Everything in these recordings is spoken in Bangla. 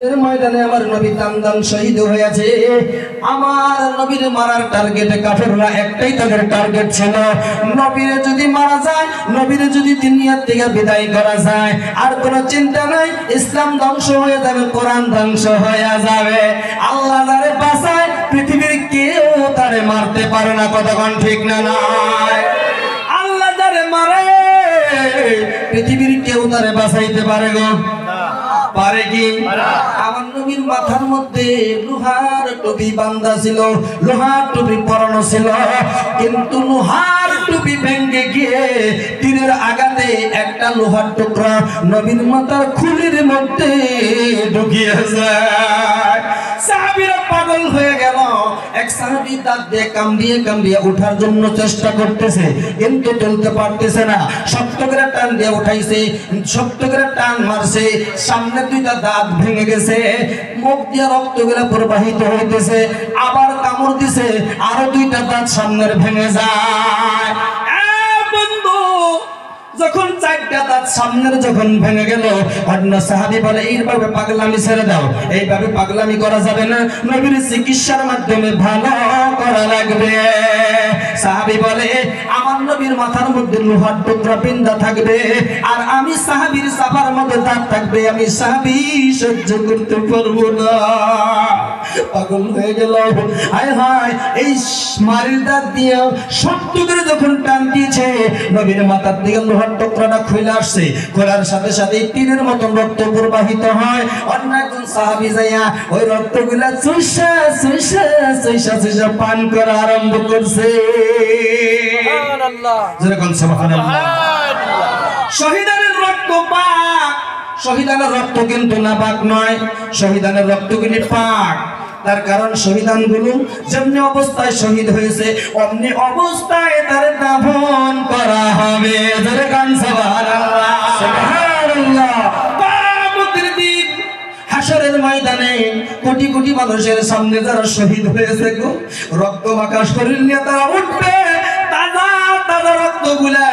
এর ময়দানে আমার নবী দান শহীদ হয়েছে। আমার নবীর মারার টার্গেটে কাফেররা একটাই তাদের টার্গেট ছিল, নবীরে যদি মারা যায়, নবীরে যদি দুনিয়া থেকে বিদায় করা যায়, আর কোনো চিন্তা নাই, ইসলাম ধ্বংস হয়ে যাবে, কোরআন ধ্বংস হয়ে যাবে। আল্লাহ যারে বাঁচায়, পৃথিবীর কেউ তারে মারতে পারে না। কতক্ষণ ঠিক না নয়? আল্লাহ যারে মারে, পৃথিবীর কেউ তারে বাঁচাইতে পারে গো? পারে কি? আমার নবীর মাথার মধ্যে লোহার টুপি বাঁধা ছিল, লোহার টুপি পরানো ছিল, কিন্তু লোহার টুপি ভেঙে গিয়ে তীরের আঘাতে একটা লোহার টুকরা নবীর মাথার খুলির মধ্যে ঢুকিয়ে যায়। সাহাবীরা পাগল হয়ে গেল। এক সাহাবী দাঁত দিয়ে কামড়িয়ে ওঠার জন্য চেষ্টা করতেছে, কিন্তু তুলতে পারতেছে না। শক্ত করে টান দিয়ে উঠাইছে, শক্ত করে টান মারছে, সামনে দুইটা দাঁত ভেঙে গেছে, মুখ দিয়ে রক্তগুলো প্রবাহিত হইতেছে। আবার কামড় দিছে, আরো দুইটা দাঁত সামনের ভেঙে যায়। বন্ধু, যখন চারটা দাঁত সামনের যখন ভেঙে গেল, অন্য সাহাবী বলে এইভাবে পাগলামি ছেড়ে দাও, এইভাবে পাগলামি করা যাবে না, নবীর চিকিৎসার মাধ্যমে ভালো করা লাগবে। সাহাবী বলে আমার নবীর মাথার মধ্যে লোহার টুকরা বিন্দা থাকবে, আর আমি সাহাবীর সাফার মধ্যে দাঁত থাকবে, আমি সাহাবী সহ্য করতে পারবো না। পাগল হয়ে গেল। হায় হায়, এই মারির দাঁত দিয়ে শক্ত করে যখন টান দিয়েছে, নবীর মাথার দিকে লোহার টুকরাটা খুলে আসছে, খোলার সাথে সাথে তীরের মতন রক্ত প্রবাহিত হয়। অন্য একজন সাহাবী যাইয়া ওই রক্তগুলা চুষা চুষা চুষা চুষা পান করা আরম্ভ করছে। সুবহানাল্লাহ, যেরকম সুবহানাল্লাহ। শহীদের রক্ত পাক, শহীদানের রক্ত কিন্তু নাপাক নয়, শহীদানের রক্তগুলি পাক। তার কারণ শহীদানগুলো যেমনি অবস্থায় শহীদ হয়েছে, অমনি অবস্থায় তার দাফন করা হবে। যেরকম সুবহানাল্লাহ সুবহানাল্লাহ। কিয়ামতের দিন হাশরের ময়দানে কোটি কোটি মানুষের সামনে যারা শহীদ হয়েছে গো, রক্ত মাখা শরীর নিয়ে তারা উঠবে, তাজা তাজা রক্তগুলা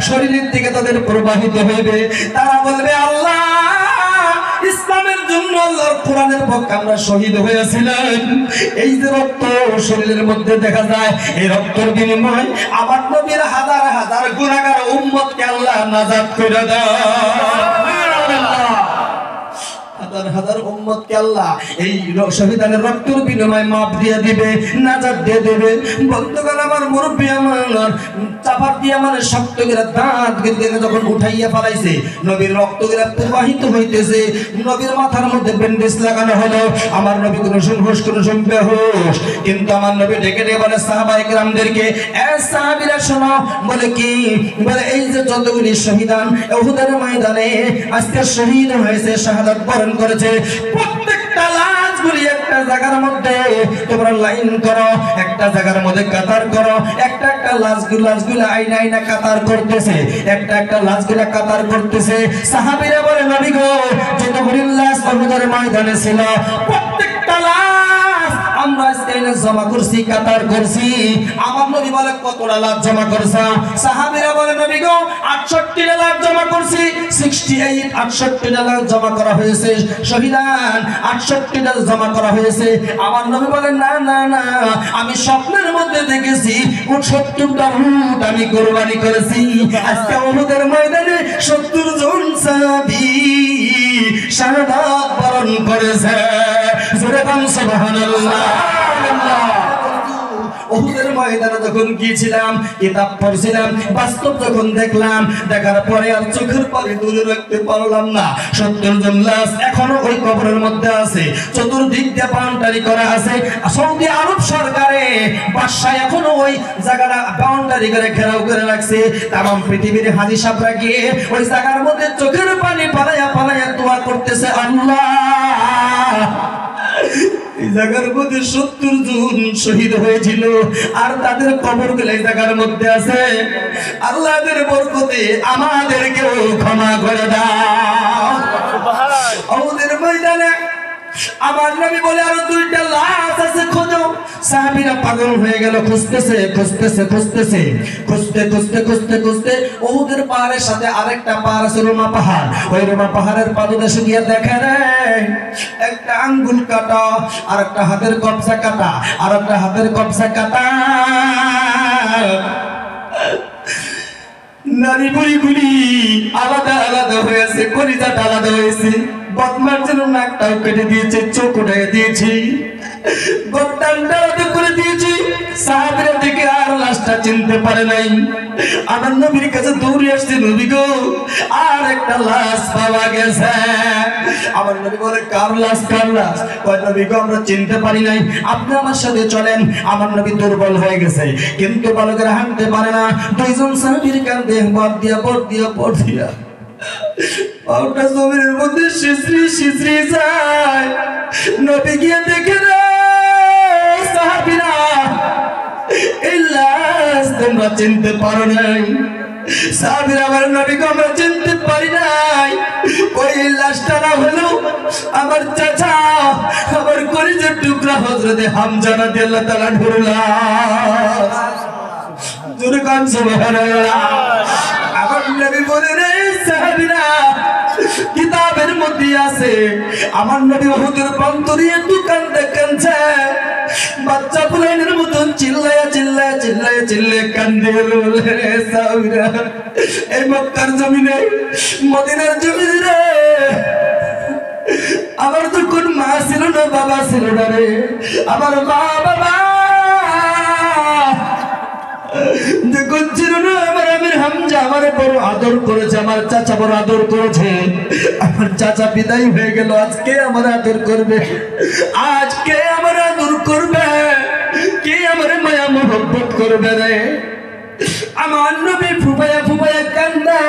শরীরের থেকে তাদের প্রবাহিত হবে। তারা বলবে আল্লাহ, ইসলামের জন্য আল্লাহর কোরআনের পক্ষে আমরা শহীদ হয়েছিলাম, এই যে রক্ত শরীরের মধ্যে দেখা যায়, এই রক্তের বিনিময়ে আমার নবীর হাজার হাজার গুনাহগার উম্মতকে আল্লাহ নাজাত করে দেয়। হাজার হাজার উম্মতকে আল্লাহ এই শহীদানের রক্তের বিনিময়ে মাপ দিয়ে দিবে, নাজাত দিয়ে দেবে। বন্ধুগণ আমার, মুরব্বী আমার, চাপার দিয়ে মানে শক্ত করে দাঁত গিলে যখন উঠাইয়া ফেলাইছে, নবীর রক্তগুলা প্রবাহিত হইতেছে, নবীর মাথার মধ্যে ব্যান্ডেজ লাগানো হলো। আমার নবী কোনো হুঁশ কোনো বেহুশ, কিন্তু আমার নবী ডেকে ডেকে বলে সাহাবায়ে কেরামদেরকে, এ সাহাবীরা শোনো। বলে কি? বলে এই যে যতগুলি শহীদান উহুদের ময়দানে আজকে শহীদ হয়েছে, শাহাদাত বরণ করেছে, প্রত্যেকটা লাশগুলি একটা জায়গার মধ্যে তোমরা লাইন করো, একটা জায়গার মধ্যে কাতার করো। একটা একটা লাশগুলা আইনা আইনা কাতার করতেছে, একটা একটা লাশগুলা কাতার করতেছে। সাহাবীরা বলে নবী গো, যতগুলি লাশ উহুদের ময়দানে ছিল, প্রত্যেকটা লাশ আমরা আজকে জমা করছি, কাতার করছি। আমার নবী বলে কতটা লাশ জমা করছা? সাহাবীরা বলে নবী গো, 68টা লাশ জমা করছি। 68টা লাশ জমা করা হয়েছে, শহীদান 68টা জমা করা হয়েছে। আমার নবী বলেন না না না, আমি স্বপ্নের মধ্যে দেখেছি 70টা উট আমি কুরবানি করেছি। আজকে উহুদের ময়দানে 70 জন সাহাবী শাহাদাত বরণ করেছে। যেরকম সুবহানাল্লাহ। উহুদের ময়দানে যখন গিয়েছিলাম, কিতাব পড়ছিলাম, বাস্তব যখন দেখলাম, দেখার পরে আর চোখের পানি তুলে রাখতে পারলাম না। 70 জন লাশ এখনো ওই কবরের মধ্যে আছে, চতুর্দিক দিয়ে বাউন্ডারি করা আছে। সৌদি আরব সরকারে বাদশাহ এখনো ওই জায়গাটা বাউন্ডারি করে ঘেরাও করে রাখছে। তামাম পৃথিবীর হাজী সাহেবরা গিয়ে ওই জায়গার মধ্যে চোখের পানি পালাইয়া পালাইয়া দোয়া করতেছে, আল্লাহ এই জায়গার মধ্যে 70 জন শহীদ হয়েছিল, আর তাদের কবরগুলো এই জায়গার মধ্যে আছে। আল্লাহর বরকতে আমাদেরকেও ক্ষমা করে দাও। উহুদের ময়দানে আমার নবী বলে আরো দুইটা লাশ আছে খোঁজো। সাহাবীরা পাগল হয়ে গেল, খুঁজতেছে খুঁজতেছে খুঁজতেছে, খুঁজতে খুঁজতে খুঁজতে খুঁজতে উহুদের পাহাড়ের সাথে আরেকটা পাহাড় আছে রোমা পাহাড়। ওই রোমা পাহাড়ের পাদদেশে গিয়ে দেখে রে একটা আঙ্গুল কাটা, আর একটা হাতের কবজা কাটা, আর একটা হাতের কবজা কাটা। নারী বুড়িগুলি আলাদা আলাদা হয়েছে, কলিজাটা আলাদা হয়েছে। বদমার জন্য নাকটাও কেটে দিয়েছে, চোখ উঠে দিয়েছি, গর্দানটা আলাদা করে দিয়েছি। সাহাবীরা দেখে আর লাশটা চিনতে পারে নাই। আমার নবীর কাছে দৌড়ে আসছে, নবী গো আর একটা লাশ পাওয়া গেছে। আমার নবী বলে কার লাশ, কার লাশ? কয় নবী গো আমরা চিনতে পারি নাই, আপনি আমার সাথে চলেন। আমার নবী দুর্বল হয়ে গেছে, কিন্তু বালকেরা হাঁটতে পারে না। দুইজন সাহাবীর কাঁধে বর দিয়া বর দিয়া বর দিয়া পাউটা জমির মধ্যে শিশরি শিশরি যায়। নবী গিয়ে দেখে রে সাহাবীরা এই লাশ তোমরা চিনতে পারো নাই। সাহাবীরা আমার নবীকে আমরা চিনতে পারি নাই। ওই লাশটা না হলো আমার চাচা, আমার কলিজার টুকরা হযরতে হামজা রাদিয়াল্লাহু তাআলা লাশ। জোরে কান সুবহানাল্লাহ। আমার নবী বলে রে সাহাবীরা কিতাবের মধ্যে আছে আমার নবী উহুদের প্রান্তরে দোকান দেখাচ্ছে, বাচ্চা ফুলাইনের মতন চিল্লায়া চিল্লায়া চিল্লায়া চিল্লায়া কান্দে। রে সাহাবীরা এই মক্কার জমিনে, মদিনার জমিনে রে আমার তো কোন মা ছিল না, বাবা ছিল না রে। আমার মা বাবা দেখুন ছিল না। আমার আমির হামজা আমার বড় আদর করেছে, আমার চাচা বড় আদর করেছে। আমার চাচা বিদায় হয়ে গেল, আজকে আমার আদর করবে, আজকে আমার আদর করবে, কে আমার মায়া মোহব্বত করবে রে? আমার নবী ফুফায়া ফুফায়া কান্দে।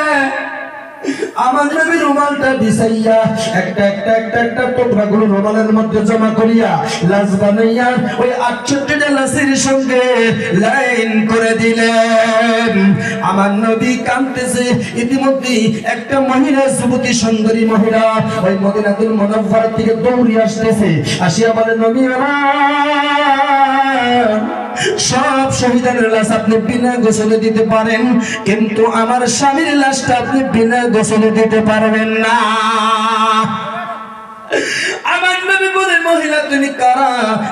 আমার নবী রুমালটা বিছাইয়া একটা একটা একটা একটা টুকরাগুলো রুমালের মধ্যে জমা করিয়া লাশ বানাইয়া ওই 68টা লাশের সঙ্গে লাইন করে দিলেন। আমার নবী কাঁদতেছে। ইতিমধ্যে একটা মহিলা, যুবতী সুন্দরী মহিলা ওই মদিনাতুল মুনাওয়ারা থেকে দৌড়ে আসতেছে। আসিয়া বলে নবী আমার সব শহীদের লাশ আপনি বিনা গোসলে দিতে পারেন, কিন্তু আমার স্বামীর লাশটা আপনি বিনা গোসলে দিতে পারবেন না। আমার নবী বলে মহিলা তুমি কারা?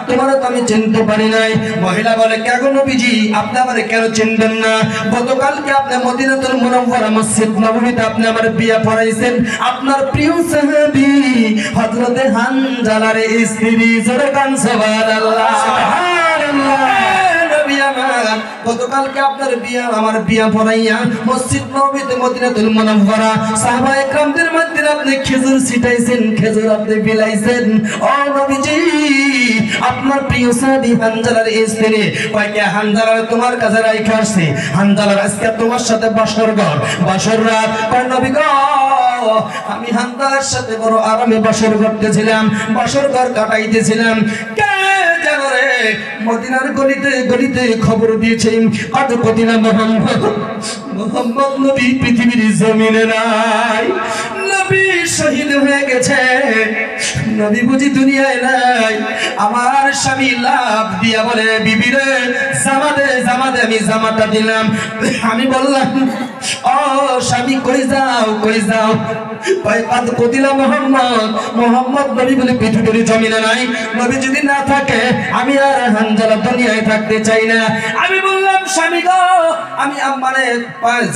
তোমার তো আমি চিনতে পারি নাই। মহিলা বলে কেন নবীজি আপনি আমারে কেন চিনবেন না? গতকালকে আপনি মদিনাতুল মুনাওয়ারা মসজিদ নববীতে আপনি আমার বিয়ে পড়াইছেন আপনার প্রিয় সাহাবী হযরতে হানজালার স্ত্রী। জোরে কান সুবহানাল্লাহ সুবহানাল্লাহ। গতকালকে আপনার বিয়া আমার বিয়া পড়াইয়া মসজিদ নববীতে মদিনাতুল মুনাওয়ারা সাহাবায়ে কেরামদের মধ্যে আপনি খেজুর ছিটাইছেন, খেজুর আপনি বিলাইছেন। ও নবীজি আপনার প্রিয় সাহাবী হানজালার স্ত্রী কয় কে হানজালা তোমার কাছে রাইখা আসছে, হানজালার আজকে তোমার সাথে বাসর ঘর বাসর রাত। কয় নবী গো আমি হানজালার সাথে বড় আরামে বাসর করতেছিলাম, বাসর ঘর কাটাইতেছিলাম। কে জানো রে মদিনার গলিতে গলিতে খবর দিয়েছে কত কদিনা মোহাম্মদ নবী পৃথিবীর জমিনে নাই, নবী শহীদ হয়ে গেছে, নবী বুঝি দুনিয়ায় নাই। আমার স্বামী লাভ দিয়া বলে বিবি রে জামা দে জামা দে। আমি জামাটা দিলাম। আমি বললাম ও স্বামী কই যাও কই যাও? কয় কত কদিনা মোহাম্মদ, মোহাম্মদ নবী বলে পৃথিবীর জমিনে নাই, নবী যদি না থাকে আমি আর হানজালা দুনিয়ায় থাকতে চাই না। আমি বললাম স্বামী গো আমি মানে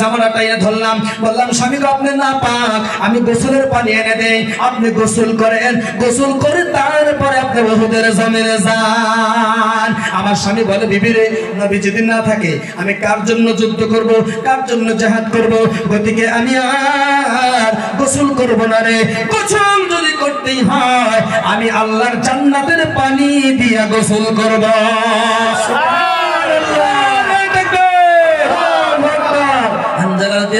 জামাটা টাইনা ধরলাম, বললাম স্বামী গো আপনি না পাক, আমি গোসলের পানি এনে দেই, আপনি গোসল করেন, গোসল করে তারপরে আপনি উহুদের জমিনে যান। আমার স্বামী বলে বিবি রে নবী যদি না থাকে আমি কার জন্য যুদ্ধ করব, কার জন্য জিহাদ করব? গতিকে আমি আর গোসল করব না রে। গোসল যদি করতেই হয় আমি আল্লাহর জান্নাতের পানি দিয়া গোসল করব। সুবহানাল্লাহ।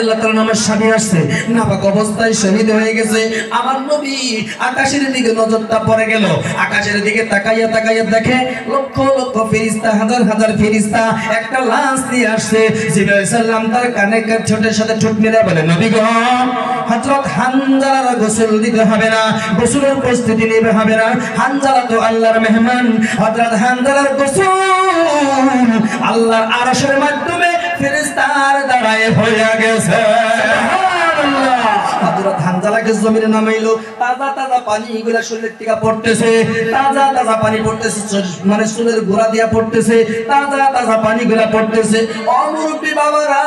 রাদিয়াল্লাহু তাআলা আমার স্বামী আসছে, নাপাক অবস্থায় শহীদ হয়ে গেছে। আমার নবী আকাশের দিকে নজরটা পড়ে গেল, আকাশের দিকে তাকাইয়া তাকাইয়া দেখে লক্ষ লক্ষ ফেরেশতা, হাজার হাজার ফেরেশতা একটা লাশ নিয়ে আসছে। জিবরাইল আলাইহিস সালাম তার কানে ঠোঁটের সাথে ঠোঁট মিলিয়ে বলে, নবী গো, হযরত হানজালার গোসল দিতে হবে না, গোসলের প্রস্তুতি নিতে হবে না। হানজালা তো আল্লাহর মেহমান, হযরত হানজালার গোসল আল্লাহর আরশের মাধ্যমে ফেরেশতার দ্বারায় হয়ে গেছে। সুবহানাল্লাহ। হযরত হানজালাকে জমিনে নামাইলো, তাজা তাজা পানি এগুলা শরীরের থেকে পড়তেছে, তাজা তাজা পানি পড়তেছে, মানে চুলের গোড়া দিয়া পড়তেছে, তাজা তাজা পানিগুলা পড়তেছে। অমুরব্বী বাবারা,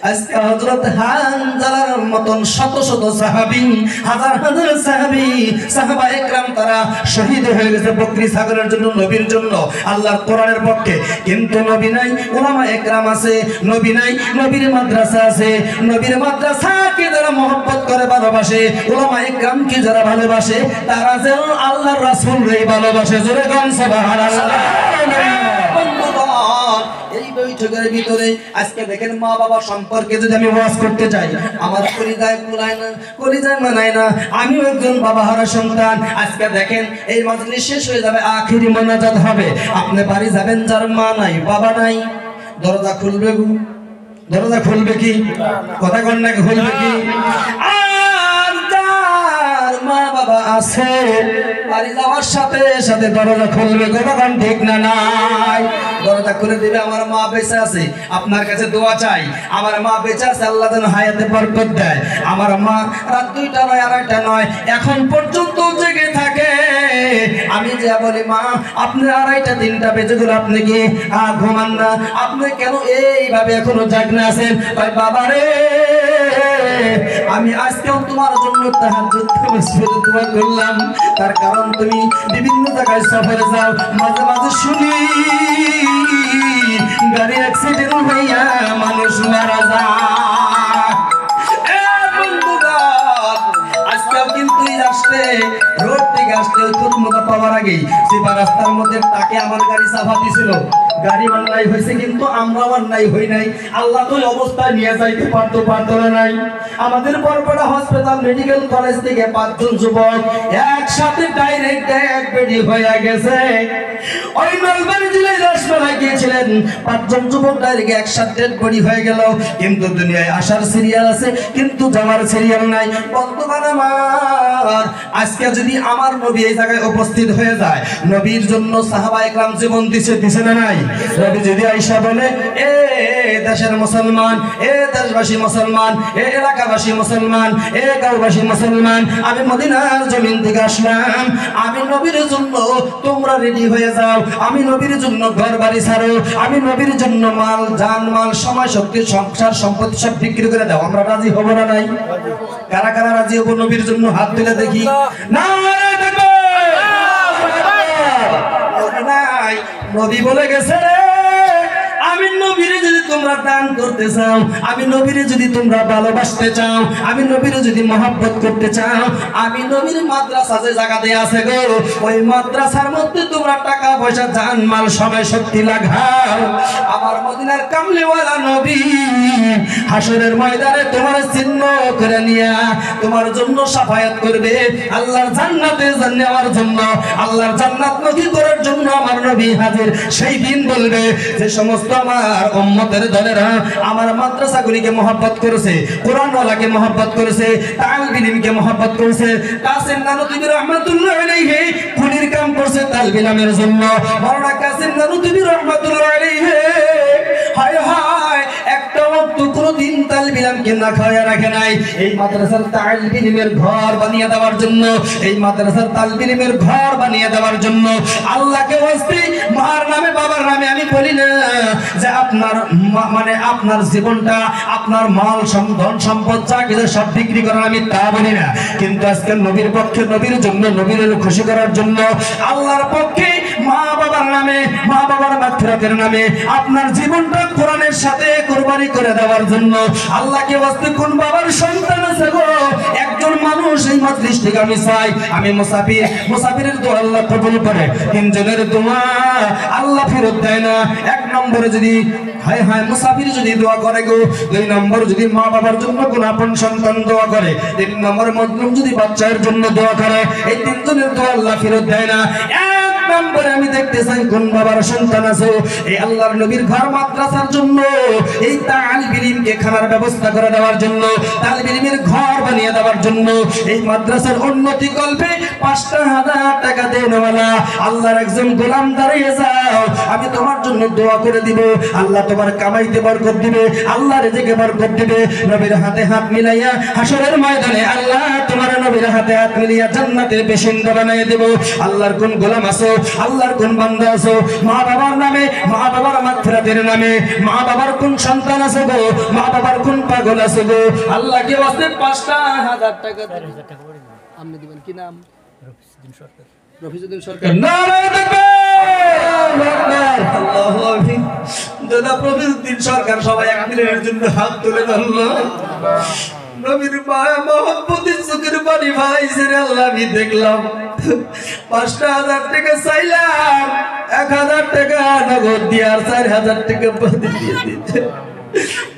আজকে হযরত হানজালার মতন শত শত সাহাবী, হাজার হাজার সাহাবী, সাহাবা একরাম তারা শহীদ হয়ে গেছে বকরি ছাগলের জন্য, নবীর জন্য, আল্লাহর কোরআনের পক্ষে। কিন্তু নবী নাই, উলামা একরাম আছে। নবী নাই, নবীর মাদ্রাসা আছে। নবীর মাদ্রাসাকে যারা মহব্বত করে, ভালোবাসে, উলামা একরামকে যারা ভালোবাসে, তারা যেন আল্লাহর রাসূলকেই ভালোবাসে। জোরে গান সুবহানাল্লাহ। এই বৈঠকের ভিতরে আজকে দেখেন, মা বাবা সম্পর্কে যদি আমি ওয়াজ করতে চাই, আমার কলিজায় কুলায় না, কলিজায় মানায় না। আমিও একজন বাবা হারা সন্তান। আজকে দেখেন, এই মাজলিস শেষ হয়ে যাবে, আখিরি মোনাজাত হবে। আপনি বাড়ি যাবেন, যার মা নাই, বাবা নাই, দরজা খুলবে, দরজা খুলবে কি? কথা কন না, খুলবে কি? আর যার মা বাবা আছে, বাড়ি যাওয়ার সাথে সাথে দরজা খুলবে। কথা কন ঠিক না? নাই, দরজা খুলে দিবে। আমার মা বেঁচে আছে, আপনার কাছে দোয়া চাই, আমার মা বেঁচে আছে, আল্লাহ যেন হায়াতে বরকত দেয়। আমার মা রাত 2টা নয়, 2:30টা নয়, এখন পর্যন্ত জেগে থাকে। আমি যা বলি, মা আপনি 2:30টা 3টা বেজে গেল, আপনি কি ঘুমান না? আপনি কেন এইভাবে এখনো জাগনা আছেন? ভাই বাবা রে, আমি আজকেও তোমার জন্য তাহাজ্জুদ করে দোয়া করলাম। তার কারণ তুমি বিভিন্ন জায়গায় সফরে যাও, মাঝে মাঝে শুনি গাড়ি অ্যাক্সিডেন্ট হইয়া মানুষ মারা যায়। আজকেও কিন্তু আসতে, রোড থেকে আসতে ওই খুদমতা পাওয়ার আগেই সিপা রাস্তার মধ্যে তাকে আমার গাড়ি চাপা দিছিল। গাড়ি অন্যায় হয়েছে, কিন্তু আমরা অন্যায় হই নাই। আল্লাহ তো অবস্থায় নিয়ে যাইতে পারতো, পারতো না নাই? আমাদের বরপড়া হসপিটাল মেডিকেল কলেজ থেকে 5 জন যুবক একসাথে ডাইরেক্ট এক বেডি হয়ে গেছে। ওই নলবাড়ি জেলায় রসমেলা গিয়েছিলেন, 5 জন যুবক ডাইরেক্ট একসাথে ডেড বডি হয়ে গেল। কিন্তু দুনিয়ায় আসার সিরিয়াল আছে, কিন্তু যাওয়ার সিরিয়াল নাই। বর্তমান আমার আজকে যদি আমার নবী এই জায়গায় উপস্থিত হয়ে যায়, নবীর জন্য সাহাবা একরাম জীবন দিছে, দিছে না নাই? নবী যদি আয়েশা বলে, এ দেশের মুসলমান, এ দেশবাসী মুসলমান, এ এলাকাবাসী মুসলমান, এ গাঁওবাসী মুসলমান, আমি মদিনার জমিন থেকে আসলাম, আমি নবীর জন্য তোমরা রেডি হয়ে যাও, আমি নবীর জন্য ঘর বাড়ি ছাড়ো, আমি নবীর জন্য মাল জান মাল সময় শক্তি সংসার সম্পত্তি সব বিক্রি করে দাও। আমরা রাজি হব না নাই? কারা কারা রাজি হব নবীর জন্য? হাত তুলে দেখি। না, নবী বলে গেছে, আমি নবীরে যদি তোমরা দান করতে চাও, আমি নবীরে যদি তোমরা ভালোবাসতে চাও, আমি নবীরে যদি মহব্বত করতে চাও, আমি নবীর মাদ্রাসা যে জায়গা দিয়ে আছে গো, ওই মাদ্রাসার মধ্যে তোমরা টাকা পয়সা জান মাল সময় শক্তি লাগাও। আমার মদিনার কামলিওয়ালা নবী হাসরের ময়দানে তোমার চিহ্ন করে নিয়া তোমার জন্য সাফায়াত করবে, আল্লাহর জান্নাতে যাওয়ার জন্য, আল্লাহর জান্নাত নথি করার জন্য আমার নবী হাজির। সেই দিন বলবে যে সমস্ত আমার উম্মতের দলেরা আমার মাদ্রাসাগুলিকে মহব্বত করেছে, কোরআনওয়ালাকে মহব্বত করেছে, তালিব ইলমকে মহব্বত করেছে, কাসিম নানুতুবি রাহমাতুল্লাহ আলাইহি কুলির কাম করছে তালিব ইলমের জন্য। মাওলানা কাসিম নানুতুবি রাহমাতুল্লাহ আলাইহি হায় হায় একটা ওয়াক্ত কোনদিন তালিব ইলমকে না খাওয়া রাখে নাই। এই মাদ্রাসার তালিব ইলমের ঘর বানিয়ে দেওয়ার জন্য, এই মাদ্রাসার তালিব ইলমের ঘর বানিয়ে দেওয়ার জন্য আল্লাহকে ওয়াস্তে মার নামে বাবার নামে আমি বলি না যে আপনার মানে আপনার জীবনটা, আপনার মাল ধন সম্পদ যা কিছু সব বিক্রি করার, আমি তা বলি না। কিন্তু আজকে নবীর পক্ষে, নবীর জন্য, নবীর খুশি করার জন্য, আল্লাহর পক্ষে মা বাবার নামে, মা বাবার মাগফিরাতের নামে আপনার জীবনটা কোরআনের সাথে কুরবানি করে দেওয়ার জন্য। আল্লাহকে ওয়াস্তে কোন বাবার সন্তান আছে গো একজন মানুষ এই মাজলিস থেকে আমি চাই, আমি মুসাফিরের দোয়া আল্লাহ কবুল করে। তিনজনের দোয়া আল্লাহ ফেরত দেয় না। এক নম্বরে যদি হায় হায় মুসাফির যদি দোয়া করে গো, দুই নম্বর যদি মা বাবার জন্য কোন আপন সন্তান দোয়া করে, তিন নম্বর মজলুম যদি বাচ্চার জন্য দোয়া করে, এই তিনজনের দোয়া আল্লাহ ফেরত দেয় না। এক নম্বরে আমি দেখতে চাই কোন বাবার সন্তান আছে এই আল্লাহর নবীর ঘর মাদ্রাসার জন্য, এই তালিব ইলমকে খানার ব্যবস্থা করে দেওয়ার জন্য, তালিব ইলমের ঘর বানিয়ে দেওয়ার জন্য, এই মাদ্রাসার উন্নতি কল্পে ৫,০০০ টাকা দেনওয়ালা আল্লাহর একজন গোলাম দাঁড়িয়ে যাও, আমি তোমার জন্য দোয়া করে দিব। আল্লাহ তোমার কামাইতে বরকত দিবে, আল্লাহ রিজিকে বরকত দিবে। নবীর হাতে হাত মিলাইয়া হাসরের ময়দানে আল্লাহ তোমার নবীর হাতে হাত মিলিয়ে জান্নাতের বাসিন্দা বানিয়ে দেব। আল্লাহর কোন গোলাম আছো, আল্লাহর কোন বান্দা আছো, মা বাবার নামে, মা বাবার মাগফিরাতের নামে, মা বাবার কোন সন্তান আছে গো, মা বাবার কোন পাগল আছে গো, আল্লাহকে ওয়াস্তে ৫,০০০ টাকা আপনি দিবেন। কি নাম? রফিজউদ্দিন সরকার। নারে তাকবীর, আল্লাহু আকবার। দাদা রফিজউদ্দিন সরকার সবাই এক মিনিটের জন্য হাত তুলে ধরলো। নবীর মায়া মহব্বতের চোখের পানি ভাইছে রে আল্লাহ। আমি দেখলাম ৫,০০০ টাকা চাইলাম, ১,০০০ টাকা নগদ দিয়ে আর ৪,০০০ টাকা বাদে দিয়ে দিতে,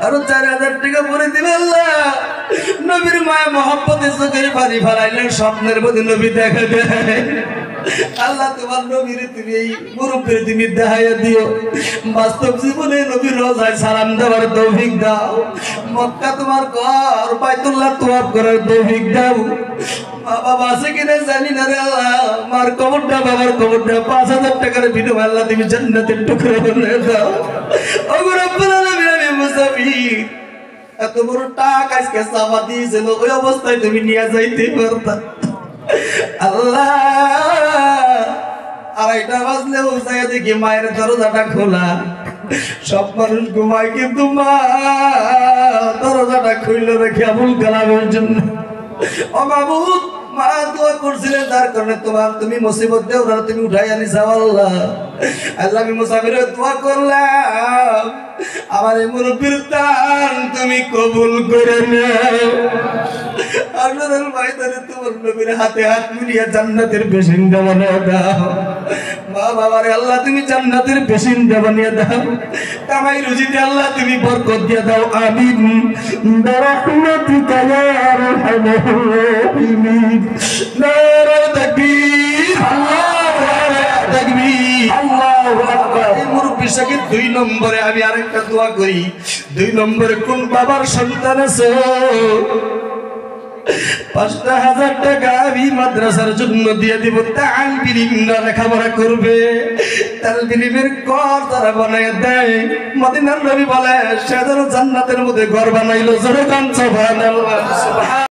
আরো ৪,০০০ টাকা পরে দিবে আল্লাহ। নবীর মায়া মহব্বতের চোখের পানি ফেলাইলেন, স্বপ্নের মধ্যে নবী দেখা দেয়। আল্লাহ তোমার নবীরে তুমি এই মুরব্বিরে তুমি দেখাইয়া দিও, বাস্তব জীবনে নবীর রোজায় সালাম দেওয়ার তৌফিক দাও, মক্কা তোমার ঘর বাইতুল্লাহ তওয়াফ করার তৌফিক দাও। মা বাবা আছে কিনা জানি না রে আল্লাহ, মার কবরটা বাবার কবরটা ৫,০০০ টাকার বিনিময়ে আল্লাহ তুমি জান্নাতের টুকরা বানিয়ে দাও। ও রব্বুল আলামিন, আমি মুসাফির, এত বড় টাকা আজকে চাপা দিয়েছিল, ওই অবস্থায় তুমি নিয়ে যাইতে পারতা। আল্লাহ ২:৩০ বাজলে উঠাইয়া দেখি মায়ের দরজাটা খোলা, সব মানুষ ঘুমায় কিন্তু মা দরজাটা খুললে রেখে আবুল কালামের জন্য। ও মাবুদ, মা দোয়া করছিলেন তার কারণে তুমি মুসিবত দেও না, তুমি উঠাই আনিস আল্লাহ। আল্লাহ আমি মুসাফিরের দোয়া করলাম, আমার এই মুরব্বির দান তুমি কবুল করে নাও। আপনাদের ময়দানে তোমার নবীর হাতে হাত মিলিয়ে জান্নাতের বাসিন্দা বানিয়ে দাও। মা বাবারে আল্লাহ তুমি জান্নাতের বাসিন্দা বানিয়ে দাও, কামাই রুজিতে আল্লাহ তুমি বরকত দিয়ে দাও। আমিন বিরহমাতিকা ইয়া আরহামার রাহিমিন। নারে তাকবীর, আল্লাহু তাকবীর, আল্লাহু আকবার। এই মুরব্বি সাকিব ২ নম্বরে আমি আরেকটা দোয়া করি। ২ নম্বরে কোন বাবার সন্তান আছে ৫,০০০ টাকা আমি মাদ্রাসার জন্য দিয়ে দিব, তালিব ইলম লেখাপড়া করবে, তালিব ইলমের ঘর তারা বানায় দেয়। মদিনার নবী বলে সে যেন জান্নাতের মধ্যে ঘর বানাইলো। জোরে কান সুবহানাল্লাহ।